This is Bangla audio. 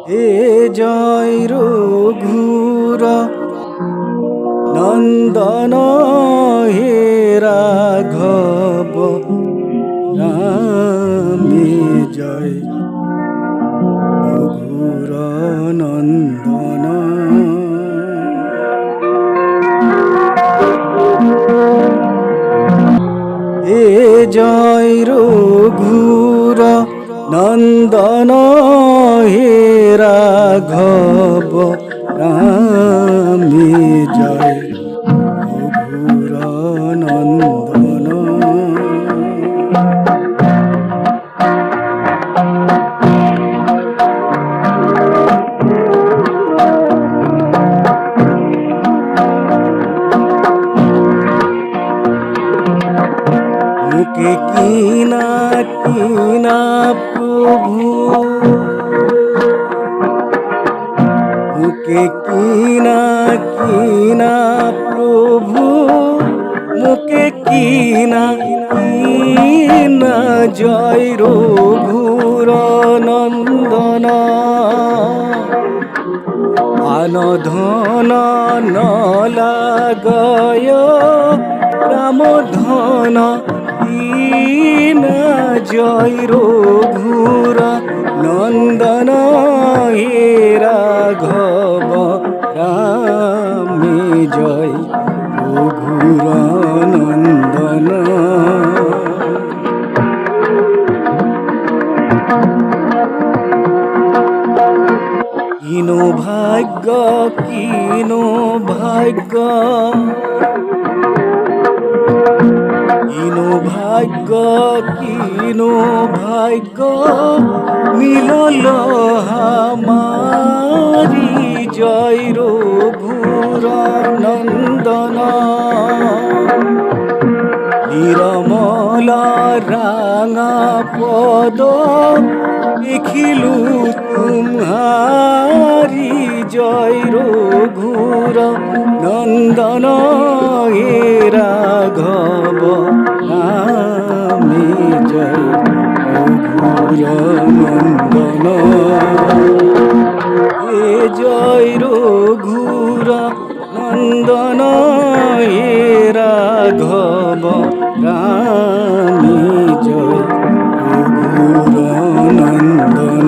হে জয় রঘুর নন্দন হে রাঘব রামে জয় রঘুর নন্দন। হে জয় রঘুর নন্দন হে রাঘব রামে জয় রঘুর নন্দন। মুকে কিনা কিনা প্রভু, মুকে কিনা কিনা প্রভু, মুকে কিনা কিনা জয় রঘুর নন্দন। আনধন নলাগয় রামধন কিনা জয় রঘুর নন্দন হে রাঘব রামে জয় রঘুর নন্দন। কিনো ভাগ্য কিনো ভাগ্য, কিনো ভাগ্য কিনো ভাগ্য মিলল হামারি জয় রঘুর নন্দন। নিরমল রাঙা পদ দেখিলু তুমহারি জয় রঘুর নন্দন হে রাঘব রামে জয় রঘুর নন্দন। হে জয় রঘুর নন্দন হে রাঘব রামে জয় রঘুর নন্দন।